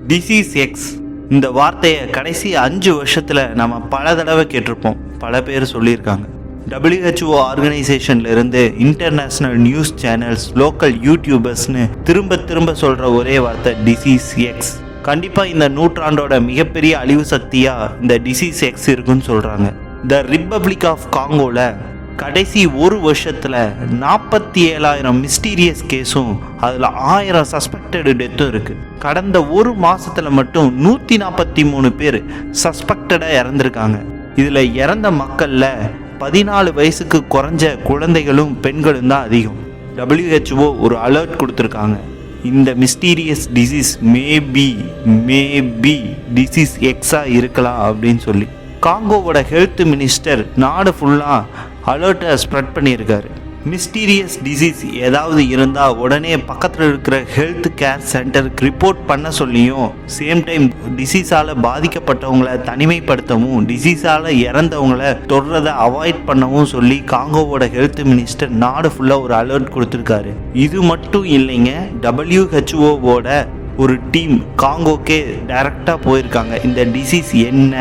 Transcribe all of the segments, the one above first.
Disease X இந்த வார்த்தையை கடைசி 5 வருஷத்தில் நம்ம பல தடவை கேட்டிருப்போம். பல பேர் சொல்லியிருக்காங்க. WHO ஆர்கனைசேஷன்ல இருந்து இன்டர்நேஷ்னல் நியூஸ் சேனல்ஸ், லோக்கல் யூடியூபர்ஸ்னு திரும்ப சொல்கிற ஒரே வார்த்தை டிசீஸ் எக்ஸ். கண்டிப்பாக இந்த நூற்றாண்டோட மிகப்பெரிய அழிவு சக்தியாக இந்த டிசீஸ் எக்ஸ் இருக்குன்னு சொல்கிறாங்க. த ரிப்பப்ளிக் ஆஃப் காங்கோவில் கடைசி ஒரு வருஷத்தில் 47,000 மிஸ்டீரியஸ் கேஸும் அதில் 1000 சஸ்பெக்டடு டெத்தும் இருக்குது. கடந்த ஒரு மாதத்தில் மட்டும் 143 பேர் சஸ்பெக்டடாக இறந்துருக்காங்க. இதில் இறந்த மக்களில் 14 வயசுக்கு குறைஞ்ச குழந்தைகளும் பெண்களும் தான் அதிகம். WHO ஒரு அலர்ட் கொடுத்துருக்காங்க. இந்த மிஸ்டீரியஸ் டிசீஸ் மேபி டிசீஸ் எக்ஸாக இருக்கலாம் அப்படின்னு சொல்லி. காங்கோவோட ஹெல்த் மினிஸ்டர் நாடு ஃபுல்லாக அலர்ட்டை ஸ்ப்ரெட் பண்ணியிருக்காரு. மிஸ்டீரியஸ் டிசீஸ் ஏதாவது இருந்தால் உடனே பக்கத்தில் இருக்கிற ஹெல்த் கேர் சென்டருக்கு ரிப்போர்ட் பண்ண சொல்லியும், சேம் டைம் டிசீஸால் பாதிக்கப்பட்டவங்களை தனிமைப்படுத்தவும், டிசீஸால் இறந்தவங்களை தொடுறதை அவாய்ட் பண்ணவும் சொல்லி காங்கோவோட ஹெல்த் மினிஸ்டர் நாடு ஃபுல்லாக ஒரு அலர்ட் கொடுத்துருக்காரு. இது மட்டும் இல்லைங்க, WHO ஒரு டீம் காங்கோக்கே டைரக்டாக போயிருக்காங்க. இந்த டிசீஸ் என்ன,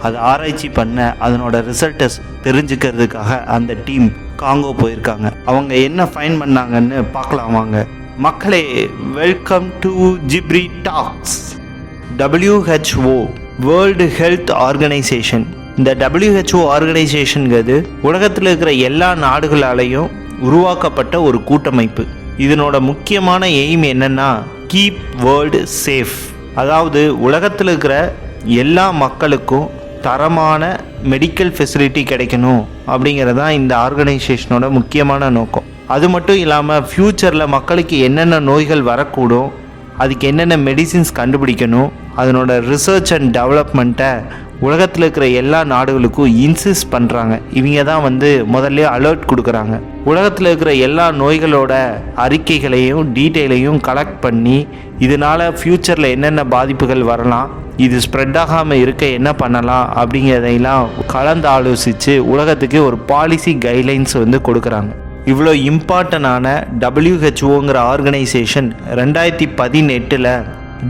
அதை ஆராய்ச்சி பண்ண, அதனோட ரிசல்ட்டை தெரிஞ்சுக்கிறதுக்காக அந்த டீம் காங்கோ போயிருக்காங்க. அவங்க என்ன ஃபைன் பண்ணாங்கன்னு பார்க்கலாம் வாங்க. மக்களே, welcome to Jibri talks. WHO world health organization. இந்த WHO ஆர்கனைசேஷனுங்கிறது உலகத்தில் இருக்கிற எல்லா நாடுகளாலையும் உருவாக்கப்பட்ட ஒரு கூட்டமைப்பு. இதனோட முக்கியமான எய்ம் என்னன்னா, கீப் வேர்ல்டு சேஃப். அதாவது உலகத்தில் இருக்கிற எல்லா மக்களுக்கும் தரமான மெடிக்கல் ஃபெசிலிட்டி கிடைக்கணும் அப்படிங்கிறது தான் இந்த ஆர்கனைசேஷனோட முக்கியமான நோக்கம். அது மட்டும் இல்லாமல் ஃப்யூச்சரில் மக்களுக்கு என்னென்ன நோய்கள் வரக்கூடும், அதுக்கு என்னென்ன மெடிசின்ஸ் கண்டுபிடிக்கணும், அதனோட ரிசர்ச் அண்ட் டெவலப்மெண்ட்டை உலகத்தில் இருக்கிற எல்லா நாடுகளுக்கும் இன்சிஸ்ட் பண்ணுறாங்க. இவங்க தான் முதல்ல அலர்ட் கொடுக்குறாங்க. உலகத்தில் இருக்கிற எல்லா நோய்களோட அறிக்கைகளையும் டீட்டெயிலையும் கலெக்ட் பண்ணி, இதனால் ஃப்யூச்சரில் என்னென்ன பாதிப்புகள் வரலாம், இது ஸ்ப்ரெட் ஆகாமல் இருக்க என்ன பண்ணலாம் அப்படிங்கிறதையெல்லாம் கலந்து ஆலோசித்து உலகத்துக்கு ஒரு பாலிசி கைட்லைன்ஸ் கொடுக்குறாங்க. இவ்வளோ இம்பார்ட்டண்டான WHO ஆர்கனைசேஷன் 2018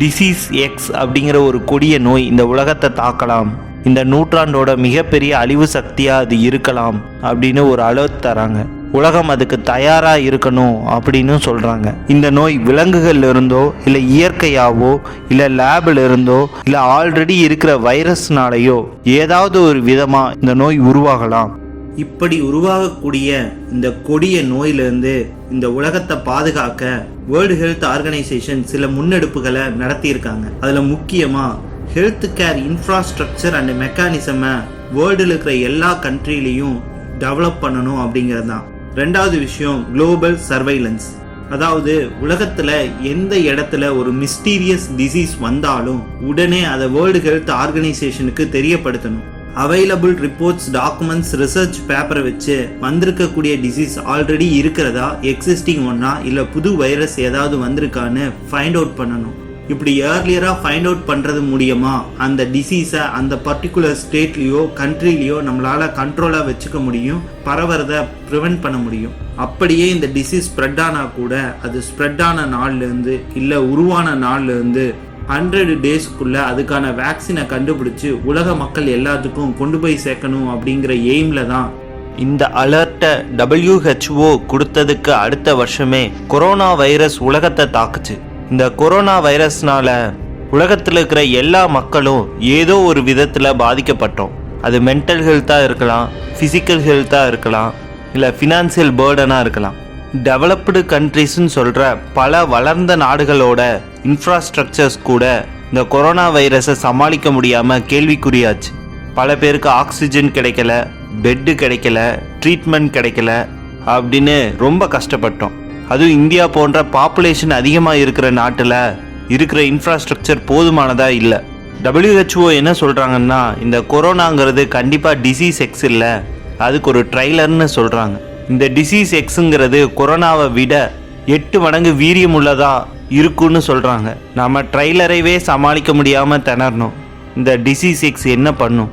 டிசீஸ் எக்ஸ் அப்படிங்கிற ஒரு கொடிய நோய் இந்த உலகத்தை தாக்கலாம், இந்த நூற்றாண்டோட மிகப்பெரிய அழிவு சக்தியாக அது இருக்கலாம் அப்படின்னு ஒரு அலர்ட் தராங்க. உலகம் அதுக்கு தயாராக இருக்கணும் அப்படின்னு சொல்கிறாங்க. இந்த நோய் விலங்குகள் இருந்தோ, இல்லை இயற்கையாவோ, இல்லை லேபில் இருந்தோ, இல்லை ஆல்ரெடி இருக்கிற வைரஸ்னாலேயோ ஏதாவது ஒரு விதமாக இந்த நோய் உருவாகலாம். இப்படி உருவாகக்கூடிய இந்த கொடிய நோயிலிருந்து இந்த உலகத்தை பாதுகாக்க வேர்ல்டு ஹெல்த் ஆர்கனைசேஷன் சில முன்னெடுப்புகளை நடத்தியிருக்காங்க. அதில் முக்கியமாக ஹெல்த் கேர் இன்ஃப்ராஸ்ட்ரக்சர் அண்ட் மெக்கானிசமை வேர்ல்டில் இருக்கிற எல்லா கண்ட்ரிலையும் டெவலப் பண்ணணும் அப்படிங்கிறது தான். ரெண்டாவது விஷயம் குளோபல் சர்வைலன்ஸ். அதாவது உலகத்தில் எந்த இடத்துல ஒரு மிஸ்டீரியஸ் டிசீஸ் வந்தாலும் உடனே அதை வேர்ல்டு ஹெல்த் ஆர்கனைசேஷனுக்கு தெரியப்படுத்தணும். அவைலபிள் ரிப்போர்ட்ஸ், டாக்குமெண்ட்ஸ், ரிசர்ச் பேப்பரை வச்சு வந்திருக்கக்கூடிய டிசீஸ் ஆல்ரெடி இருக்கிறதா, எக்ஸிஸ்டிங் ஒன்னா, இல்லை புது வைரஸ் ஏதாவது வந்திருக்கான்னு ஃபைண்ட் அவுட் பண்ணணும். இப்படி ஏர்லியராக ஃபைண்ட் அவுட் பண்ணுறது மூலியமா அந்த டிசீஸை அந்த பர்டிகுலர் ஸ்டேட்லேயோ கண்ட்ரிலேயோ நம்மளால் கண்ட்ரோலாக வச்சுக்க முடியும், பரவறதை ப்ரிவென்ட் பண்ண முடியும். அப்படியே இந்த டிசீஸ் ஸ்ப்ரெட் ஆனால் கூட அது ஸ்ப்ரெட் ஆன நாள்லேருந்து இல்லை உருவான நாள்லேருந்து 100 டேஸ்க்குள்ளே அதுக்கான வேக்சினை கண்டுபிடிச்சி உலக மக்கள் எல்லாத்துக்கும் கொண்டு போய் சேர்க்கணும் அப்படிங்கிற எய்மில் தான் இந்த அலர்ட்டை WHO கொடுத்ததுக்கு அடுத்த வருஷமே கொரோனா வைரஸ் உலகத்தை தாக்குச்சு. இந்த கொரோனா வைரஸ்னால உலகத்தில் இருக்கிற எல்லா மக்களும் ஏதோ ஒரு விதத்தில் பாதிக்கப்பட்டோம். அது மென்டல் ஹெல்த்தாக இருக்கலாம், ஃபிசிக்கல் ஹெல்த்தாக இருக்கலாம், இல்லை ஃபினான்சியல் பேர்டனாக இருக்கலாம். டெவலப்டு கண்ட்ரிஸ்ன்னு சொல்கிற பல வளர்ந்த நாடுகளோட இன்ஃப்ராஸ்ட்ரக்சர்ஸ் கூட இந்த கொரோனா வைரஸை சமாளிக்க முடியாமல் கேள்விக்குறியாச்சு. பல பேருக்கு ஆக்சிஜன் கிடைக்கல, பெட்டு கிடைக்கல, ட்ரீட்மெண்ட் கிடைக்கல அப்படின்னு ரொம்ப கஷ்டப்பட்டோம். அதுவும் இந்தியா போன்ற பாப்புலேஷன் அதிகமாக இருக்கிற நாட்டில் இருக்கிற இன்ஃப்ராஸ்ட்ரக்சர் போதுமானதாக இல்லை. WHO என்ன சொல்கிறாங்கன்னா, இந்த கொரோனாங்கிறது கண்டிப்பாக டிசீஸ் எக்ஸ் இல்லை, அதுக்கு ஒரு ட்ரைலர்னு சொல்கிறாங்க. இந்த டிசீஸ் எக்ஸுங்கிறது கொரோனாவை விட 8 மடங்கு வீரியம் உள்ளதா இருக்குன்னு சொல்கிறாங்க. நம்ம ட்ரைலரைவே சமாளிக்க முடியாமல் திணறணும். இந்த டிசீஸ் எக்ஸ் என்ன பண்ணும்?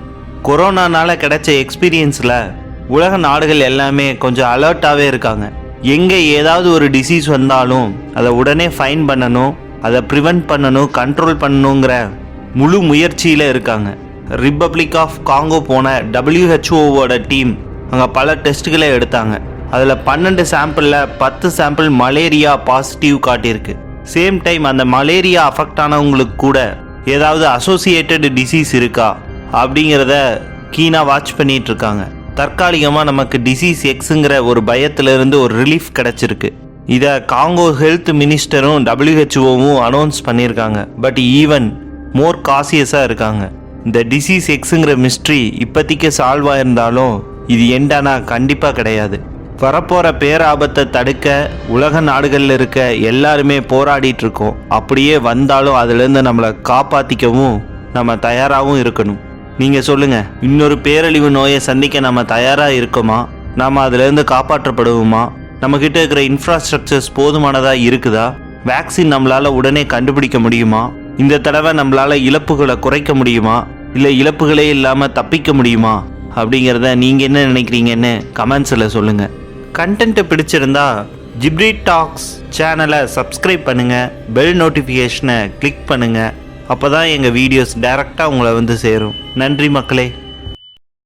கொரோனானால கிடைச்ச எக்ஸ்பீரியன்ஸில் உலக நாடுகள் எல்லாமே கொஞ்சம் அலர்ட்டாகவே இருக்காங்க. எங்கே ஏதாவது ஒரு டிசீஸ் வந்தாலும் அதை உடனே ஃபைன் பண்ணணும், அதை ப்ரிவென்ட் பண்ணணும், கண்ட்ரோல் பண்ணணுங்கிற முழு முயற்சியில் இருக்காங்க. ரிப்பப்ளிக் ஆஃப் காங்கோ போன WHO டீம் அங்கே பல டெஸ்ட்டுகளை எடுத்தாங்க. அதில் 12 சாம்பிளில் 10 சாம்பிள் மலேரியா பாசிட்டிவ் காட்டியிருக்கு. சேம் டைம் அந்த மலேரியா அஃபெக்ட் ஆனவங்களுக்கு கூட ஏதாவது அசோசியேட்டட் டிசீஸ் இருக்கா அப்படிங்கிறத கீனாக வாட்ச் பண்ணிகிட்டு இருக்காங்க. தற்காலிகமாக நமக்கு டிசீஸ் எக்ஸுங்கிற ஒரு பயத்திலிருந்து ஒரு ரிலீஃப் கிடச்சிருக்கு. இதை காங்கோ ஹெல்த் மினிஸ்டரும் WHO அனௌன்ஸ் பண்ணியிருக்காங்க. பட் ஈவன் மோர் காசியஸாக இருக்காங்க. இந்த டிசீஸ் எக்ஸுங்கிற மிஸ்ட்ரி இப்போதைக்கு சால்வ் ஆயிருந்தாலும் இது எண்டானா கண்டிப்பாக கிடையாது. வரப்போகிற பேராபத்தை தடுக்க உலக நாடுகளில் இருக்க எல்லாருமே போராடிட்டு இருக்கோம். அப்படியே வந்தாலும் அதுலேருந்து நம்மளை காப்பாற்றிக்கவும் நம்ம தயாராகவும் இருக்கணும். நீங்கள் சொல்லுங்கள், இன்னொரு பேரழிவு நோயை சந்திக்க நம்ம தயாராக இருக்கோமா? நாம் அதிலேருந்து காப்பாற்றப்படுவோமா? நம்மக்கிட்ட இருக்கிற இன்ஃப்ராஸ்ட்ரக்சர்ஸ் போதுமானதாக இருக்குதா? வேக்சின் நம்மளால் உடனே கண்டுபிடிக்க முடியுமா? இந்த தடவை நம்மளால் இழப்புகளை குறைக்க முடியுமா? இல்லை இழப்புகளே இல்லாமல் தப்பிக்க முடியுமா? அப்படிங்கிறத நீங்கள் என்ன நினைக்கிறீங்கன்னு கமெண்ட்ஸில் சொல்லுங்கள். கண்டென்ட்டை பிடிச்சிருந்தா ஜிப்ரி டாக்ஸ் சேனலை சப்ஸ்கிரைப் பண்ணுங்கள், பெல் நோட்டிஃபிகேஷனை கிளிக் பண்ணுங்கள். அப்போ தான் எங்கள் வீடியோஸ் டைரெக்டாக உங்களை வந்து சேரும். நன்றி மக்களே.